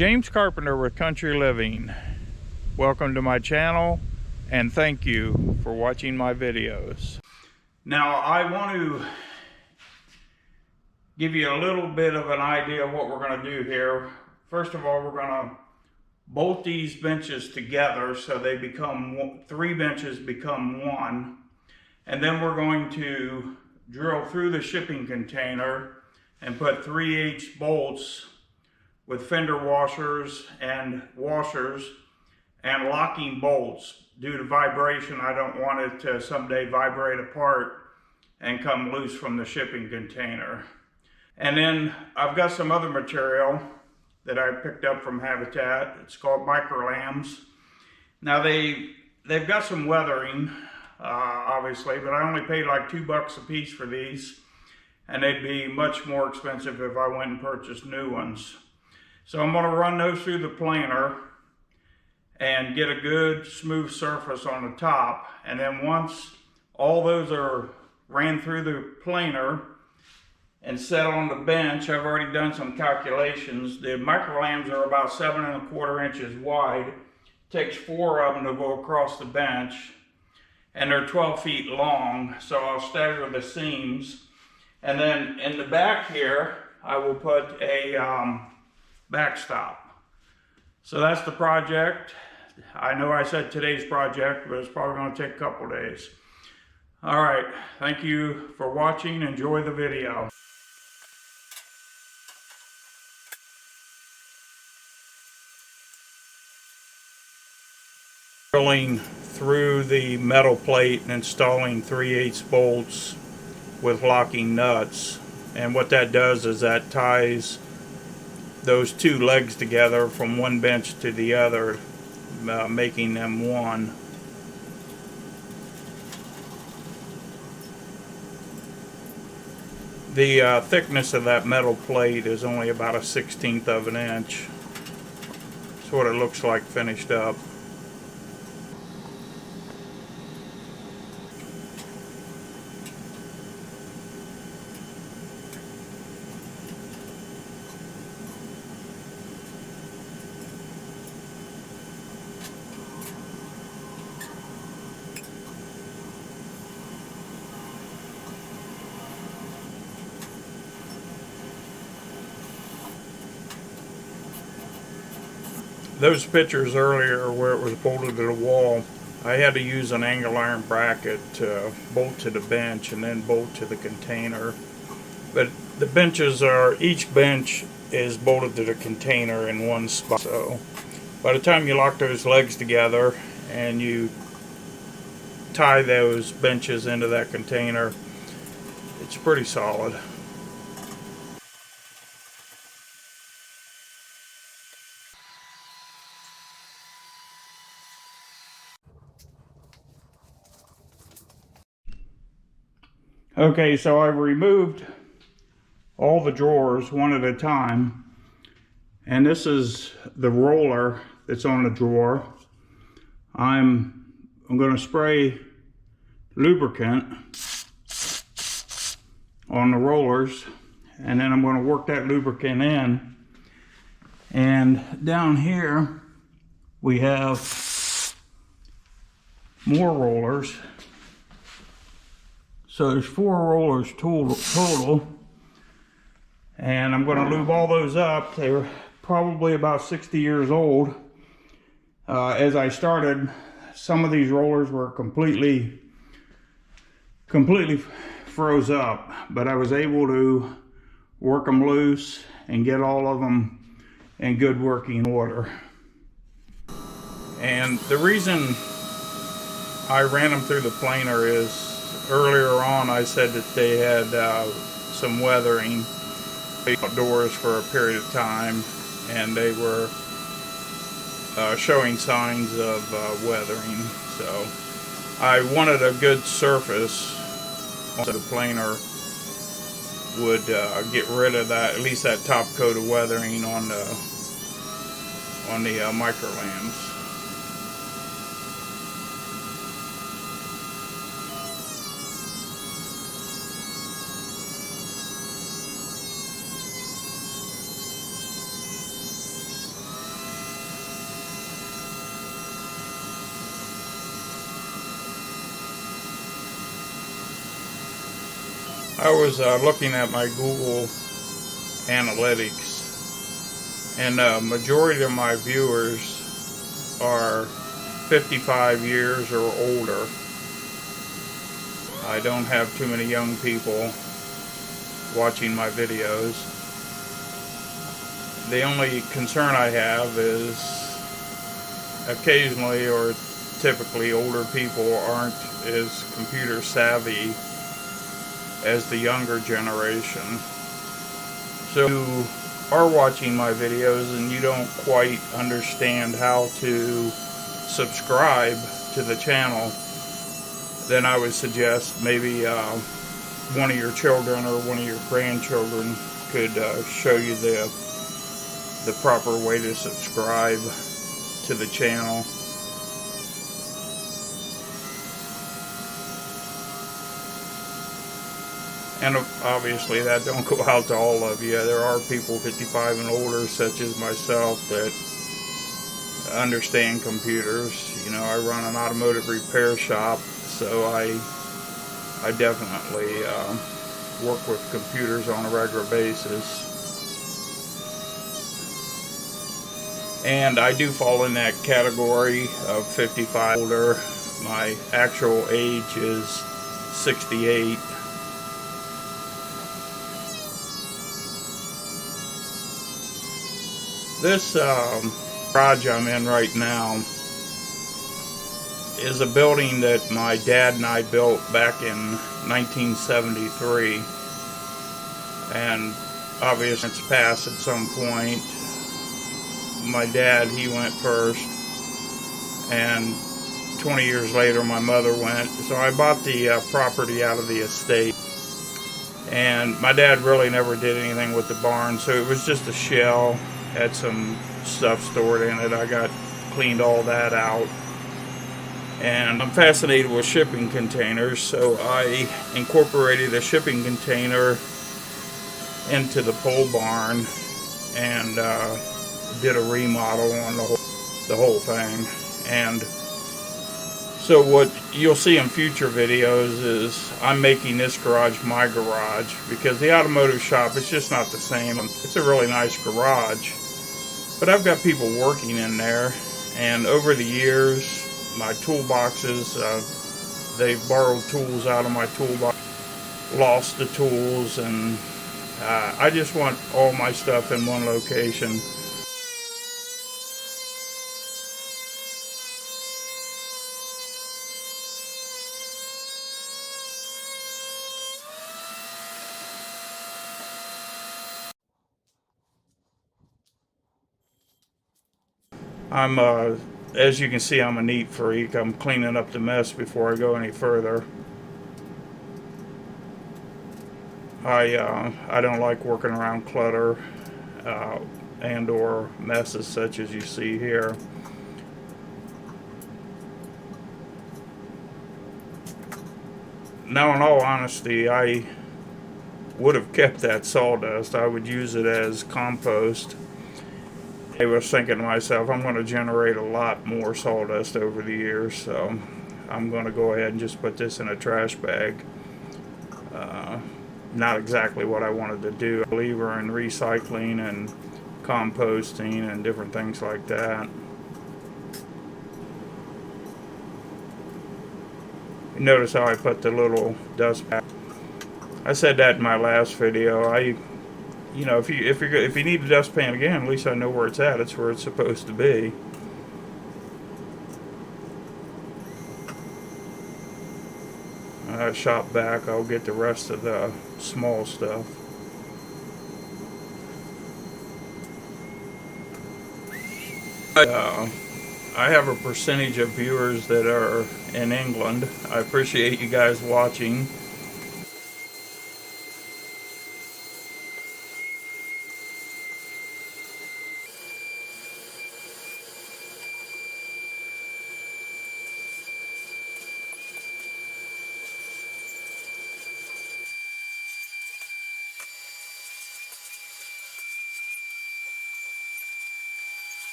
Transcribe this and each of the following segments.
James Carpenter with Country Living. Welcome to my channel and thank you for watching my videos. Now I want to give you a little bit of an idea of what we're going to do here. First of all, we're going to bolt these benches together so they become three benches become one, and then we're going to drill through the shipping container and put 3/8 bolts with fender washers and locking bolts. Due to vibration, I don't want it to someday vibrate apart and come loose from the shipping container. And then I've got some other material that I picked up from Habitat. It's called Microlams. Now they've got some weathering, obviously, but I only paid like $2 a piece for these, and they'd be much more expensive if I went and purchased new ones. So I'm going to run those through the planer and get a good smooth surface on the top. And then once all those are ran through the planer and set on the bench, I've already done some calculations. The Microlams are about 7 1/4 inches wide. It takes 4 of them to go across the bench, and they're 12 feet long. So I'll stagger the seams. And then in the back here, I will put a backstop. So that's the project. I know I said today's project, but it's probably going to take a couple days. All right, thank you for watching. Enjoy the video. Drilling through the metal plate and installing 3/8 bolts with locking nuts. And what that does is that ties those two legs together from one bench to the other, making them one. The thickness of that metal plate is only about 1/16 of an inch. That's what it looks like finished up. Those pictures earlier where it was bolted to the wall, I had to use an angle iron bracket to bolt to the bench and then bolt to the container. But the benches are, each bench is bolted to the container in one spot. So by the time you lock those legs together and you tie those benches into that container, it's pretty solid. Okay, so I've removed all the drawers one at a time, and this is the roller that's on the drawer. I'm going to spray lubricant on the rollers, and then I'm going to work that lubricant in. And down here we have more rollers. So there's 4 rollers total, and I'm going to lube all those up. They were probably about 60 years old. As I started, some of these rollers were completely froze up, but I was able to work them loose and get all of them in good working order. And the reason I ran them through the planer is, earlier on I said that they had some weathering outdoors for a period of time, and they were showing signs of weathering. So I wanted a good surface so the planer would get rid of that, at least that top coat of weathering on the Microlams. I was looking at my Google Analytics, and majority of my viewers are 55 years or older. I don't have too many young people watching my videos. The only concern I have is occasionally or typically older people aren't as computer savvy as the younger generation. So if you are watching my videos and you don't quite understand how to subscribe to the channel, then I would suggest maybe one of your children or one of your grandchildren could show you the proper way to subscribe to the channel. And obviously that don't go out to all of you. There are people 55 and older, such as myself, that understand computers. You know, I run an automotive repair shop, so I definitely work with computers on a regular basis. And I do fall in that category of 55 older. My actual age is 68. This garage I'm in right now is a building that my dad and I built back in 1973, and obviously it's passed at some point. My dad, he went first, and 20 years later my mother went, so I bought the property out of the estate. And my dad really never did anything with the barn, so it was just a shell, had some stuff stored in it. I got cleaned all that out. And I'm fascinated with shipping containers, so I incorporated a shipping container into the pole barn and did a remodel on the whole thing. And so what you'll see in future videos is I'm making this garage my garage, because the automotive shop is just not the same. It's a really nice garage, but I've got people working in there, and over the years my toolboxes, they've borrowed tools out of my toolbox, lost the tools, and I just want all my stuff in one location. As you can see, I'm a neat freak. I'm cleaning up the mess before I go any further. I don't like working around clutter and or messes such as you see here. Now, in all honesty, I would have kept that sawdust. I would use it as compost. I was thinking to myself, I'm going to generate a lot more sawdust over the years, so I'm going to go ahead and just put this in a trash bag. Not exactly what I wanted to do. I'm a believer in recycling and composting and different things like that. You notice how I put the little dust bag. I said that in my last video. You know, if you need a dustpan again, at least I know where it's at. It's where it's supposed to be. Shop back, I'll get the rest of the small stuff. I have a percentage of viewers that are in England. I appreciate you guys watching.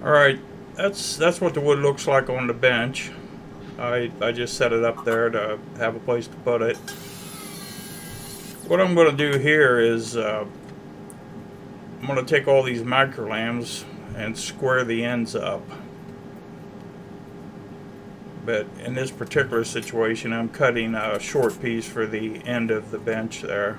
All right, that's what the wood looks like on the bench. I just set it up there to have a place to put it. What I'm going to do here is I'm going to take all these microlambs and square the ends up. But in this particular situation, I'm cutting a short piece for the end of the bench there.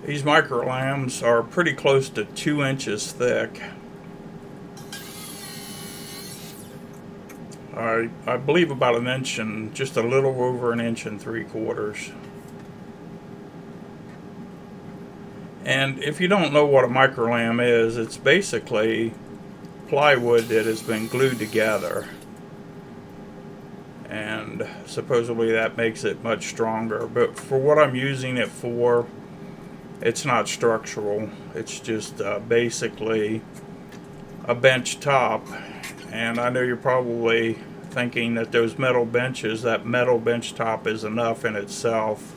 These microlambs are pretty close to 2 inches thick. I believe about an inch and just a little over an inch and 3/4. And if you don't know what a microlamb is, it's basically plywood that has been glued together. And supposedly that makes it much stronger. But for what I'm using it for, it's not structural. It's just basically a bench top. And I know you're probably thinking that those metal benches, that metal bench top is enough in itself.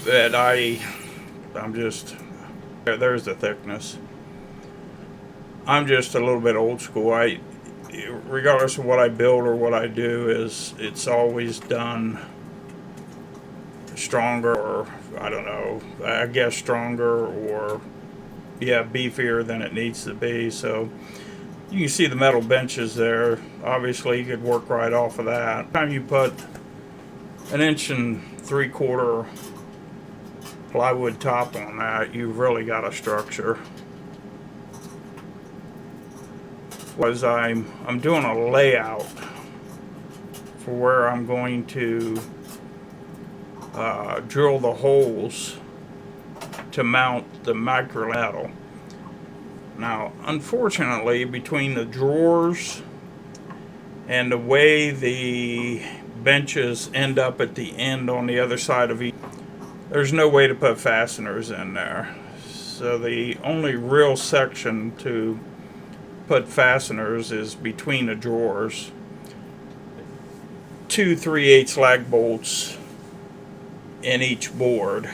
But I'm just, there's the thickness. I'm just a little bit old school. Regardless of what I build or what I do, it's always done stronger, or I don't know, I guess stronger, or yeah, beefier than it needs to be. So you can see the metal benches there. Obviously you could work right off of that. By the time you put an inch and 3/4 plywood top on that, you've really got a structure. Was I'm doing a layout for where I'm going to drill the holes to mount the micro metal. Now, unfortunately, between the drawers and the way the benches end up at the end on the other side of each, there's no way to put fasteners in there. So the only real section to put fasteners is between the drawers. 2 3/8 lag bolts in each board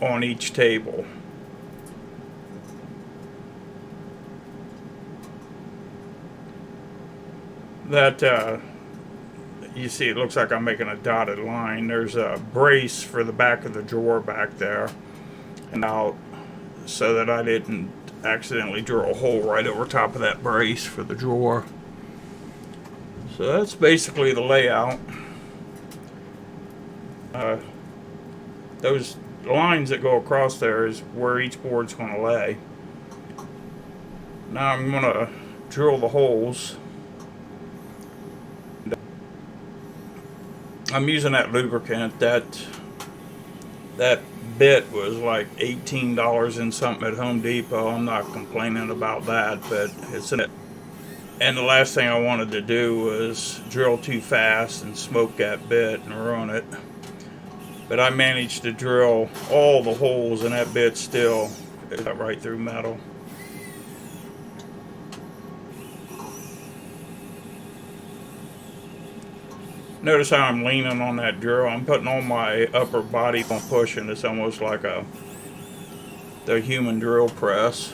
on each table. That you see, it looks like I'm making a dotted line. There's a brace for the back of the drawer back there, and out so that I didn't accidentally drill a hole right over top of that brace for the drawer. So that's basically the layout. Those lines that go across there is where each board's going to lay. Now I'm going to drill the holes. I'm using that lubricant. That bit was like $18 and something at Home Depot. I'm not complaining about that, but it's in it. And the last thing I wanted to do was drill too fast and smoke that bit and ruin it. But I managed to drill all the holes, and that bit still got right through metal. Notice how I'm leaning on that drill. I'm putting all my upper body on pushing. It's almost like the human drill press.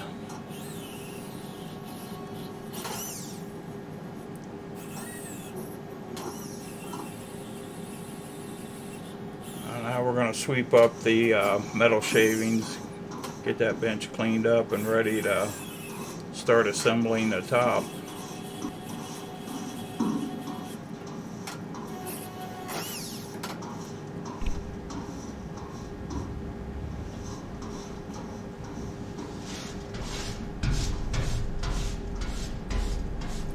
Now we're going to sweep up the metal shavings, get that bench cleaned up and ready to start assembling the top.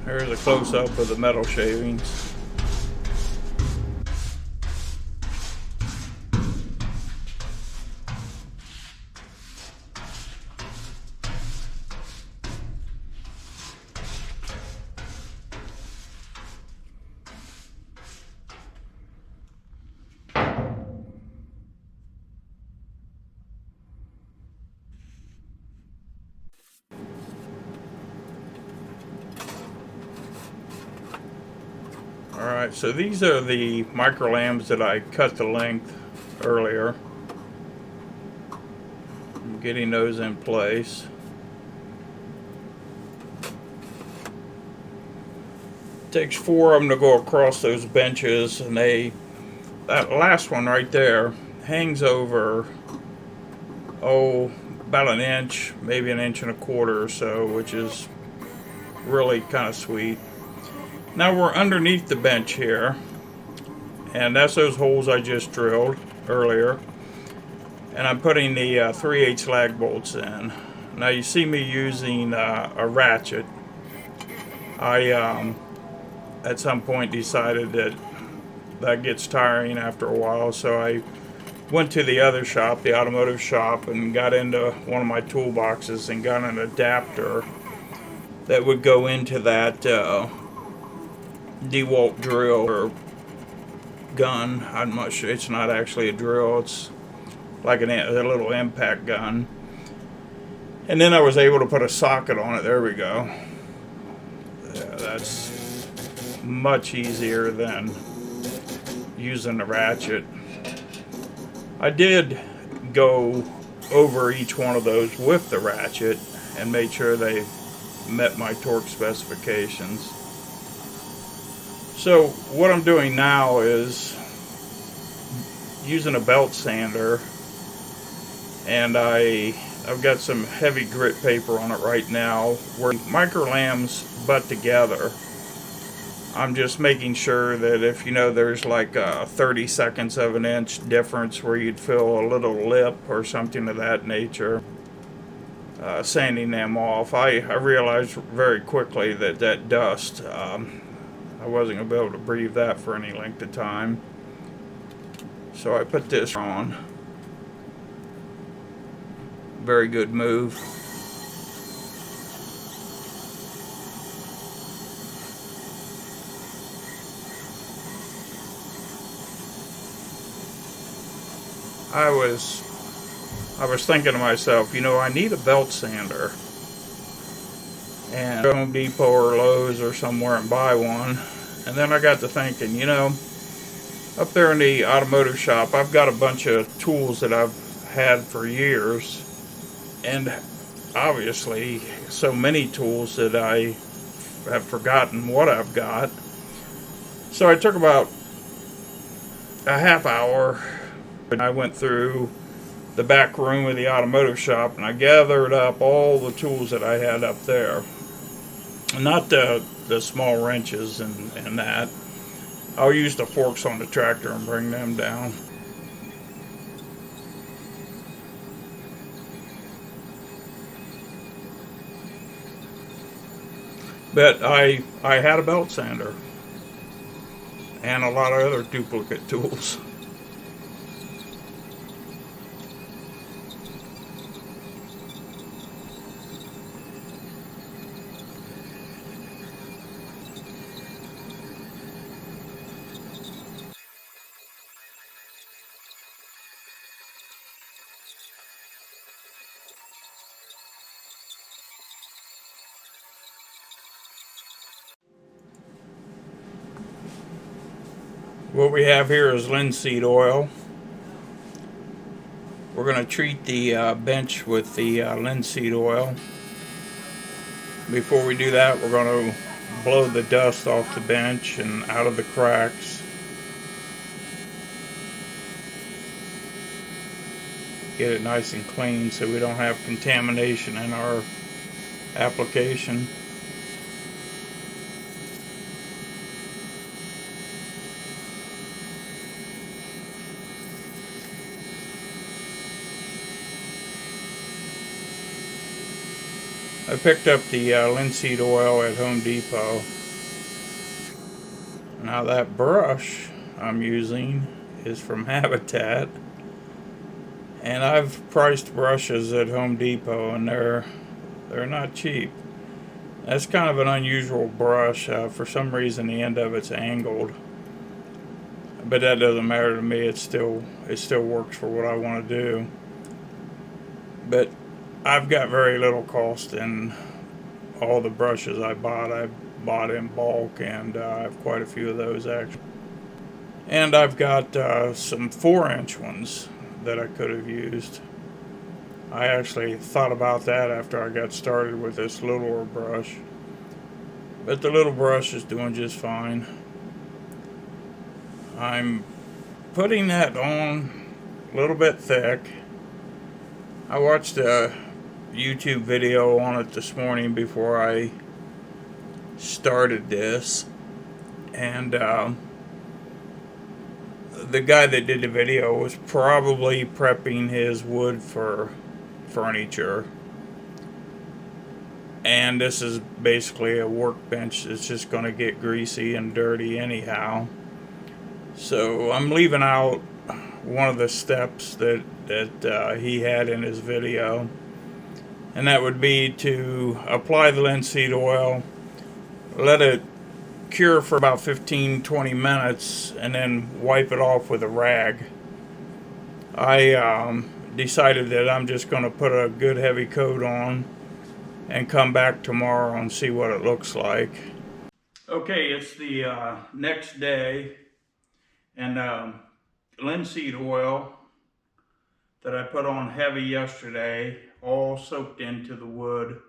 Here's a close-up of the metal shavings. Alright, so these are the micro lambs that I cut the length earlier. I'm getting those in place. Takes 4 of them to go across those benches, and that last one right there hangs over, about an inch, maybe an inch and a quarter or so, which is really kind of sweet. Now we're underneath the bench here, and that's those holes I just drilled earlier, and I'm putting the 3/8 lag bolts in. Now you see me using a ratchet. I at some point decided that gets tiring after a while, so I went to the other shop, the automotive shop, and got into one of my toolboxes and got an adapter that would go into that DeWalt drill or gun. I'm not sure, it's not actually a drill, it's like a little impact gun. And then I was able to put a socket on it. There we go. Yeah, that's much easier than using the ratchet. I did go over each one of those with the ratchet and made sure they met my torque specifications. So what I'm doing now is using a belt sander, and I've got some heavy grit paper on it right now where micro lambs butt together. I'm just making sure that if there's like 30 seconds of an inch difference where you'd feel a little lip or something of that nature, sanding them off. I realized very quickly that dust, I wasn't going to be able to breathe that for any length of time. So I put this on. Very good move. I was thinking to myself, I need a belt sander. And go to Home Depot or Lowe's or somewhere and buy one. And then I got to thinking, up there in the automotive shop, I've got a bunch of tools that I've had for years. And obviously, so many tools that I have forgotten what I've got. So I took about a half hour, and I went through the back room of the automotive shop, and I gathered up all the tools that I had up there. Not the small wrenches and that. I'll use the forks on the tractor and bring them down. But I had a belt sander and a lot of other duplicate tools. What we have here is linseed oil. We're going to treat the bench with the linseed oil. Before we do that, we're going to blow the dust off the bench and out of the cracks. Get it nice and clean so we don't have contamination in our application. I picked up the linseed oil at Home Depot. Now that brush I'm using is from Habitat, and I've priced brushes at Home Depot, and they're not cheap. That's kind of an unusual brush. For some reason the end of it's angled, but that doesn't matter to me. It still works for what I want to do. But I've got very little cost in all the brushes I bought in bulk, and I have quite a few of those actually. And I've got some 4-inch ones that I could have used. I actually thought about that after I got started with this littler brush. But the little brush is doing just fine. I'm putting that on a little bit thick. I watched a YouTube video on it this morning before I started this. And the guy that did the video was probably prepping his wood for furniture. And this is basically a workbench that's just going to get greasy and dirty anyhow. So I'm leaving out one of the steps that he had in his video. And that would be to apply the linseed oil, let it cure for about 15-20 minutes, and then wipe it off with a rag. I decided that I'm just going to put a good heavy coat on and come back tomorrow and see what it looks like. Okay, it's the next day, and linseed oil that I put on heavy yesterday all soaked into the wood.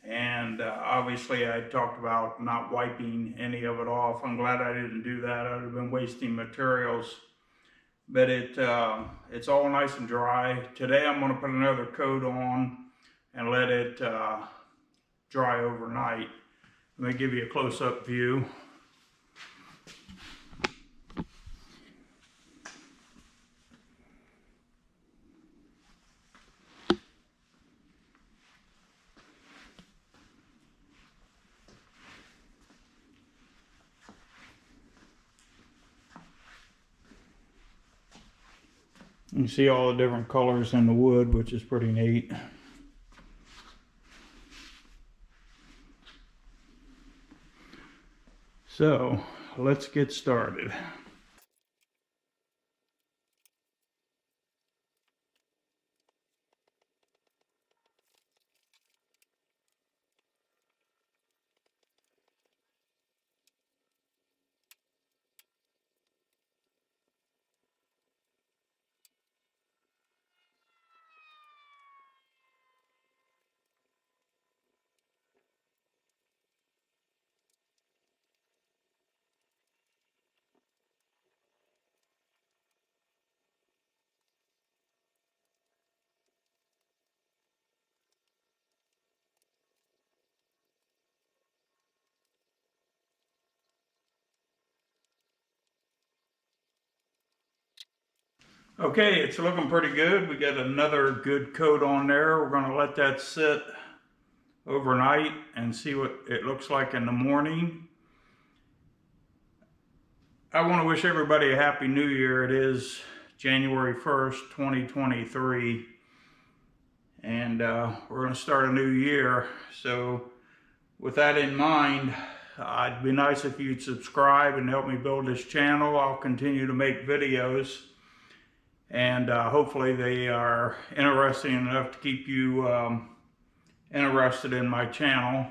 And obviously I talked about not wiping any of it off. I'm glad I didn't do that. I would have been wasting materials. But it's all nice and dry. Today I'm going to put another coat on and let it dry overnight. Let me give you a close-up view. You can see all the different colors in the wood, which is pretty neat. So, let's get started. Okay, it's looking pretty good. We got another good coat on there. We're going to let that sit overnight and see what it looks like in the morning. I want to wish everybody a happy new year. It is January 1st, 2023. And we're going to start a new year. So with that in mind, it'd be nice if you'd subscribe and help me build this channel. I'll continue to make videos. And hopefully they are interesting enough to keep you interested in my channel.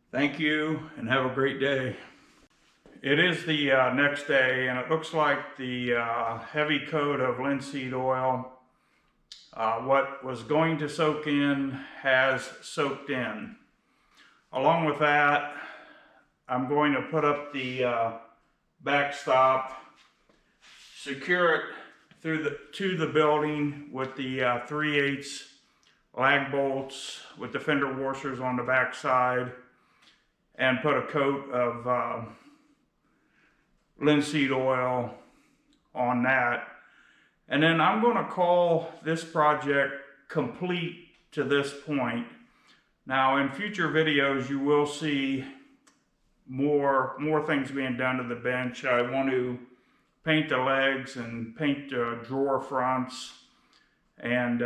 Thank you and have a great day. It is the next day, and it looks like the heavy coat of linseed oil, what was going to soak in has soaked in. Along with that, I'm going to put up the backstop, secure it to the building with the 3/8 lag bolts with the fender washers on the back side, and put a coat of linseed oil on that. And then I'm going to call this project complete to this point. Now in future videos you will see more things being done to the bench. I want to paint the legs and paint the drawer fronts and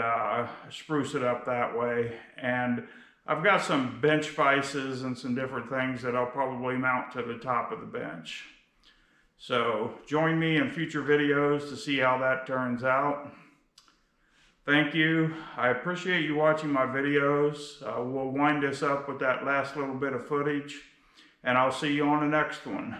spruce it up that way. And I've got some bench vices and some different things that I'll probably mount to the top of the bench. So join me in future videos to see how that turns out. Thank you. I appreciate you watching my videos. We'll wind this up with that last little bit of footage, and I'll see you on the next one.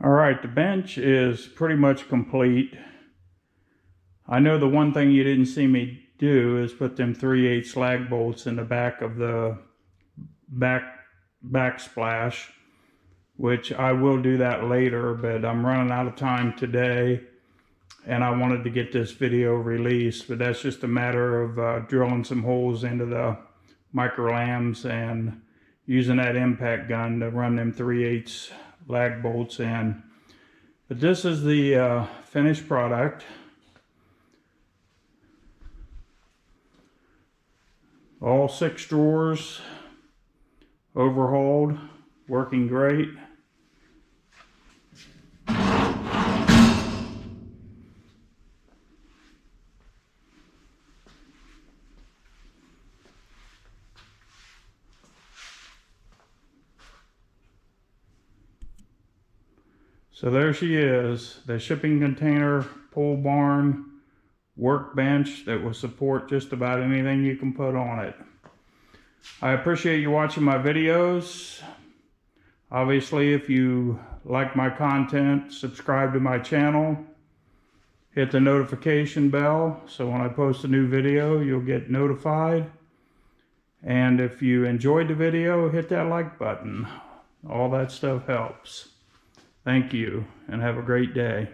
All right, the bench is pretty much complete. I know the one thing you didn't see me do is put them 3/8 slag bolts in the back of the backsplash, which I will do that later, but I'm running out of time today, and I wanted to get this video released, but that's just a matter of drilling some holes into the micro lambs and using that impact gun to run them 3/8 lag bolts in. But this is the finished product. All 6 drawers overhauled, working great. So there she is, the shipping container, pole barn, workbench that will support just about anything you can put on it. I appreciate you watching my videos. Obviously, if you like my content, subscribe to my channel. Hit the notification bell so when I post a new video, you'll get notified. And if you enjoyed the video, hit that like button. All that stuff helps. Thank you, and have a great day.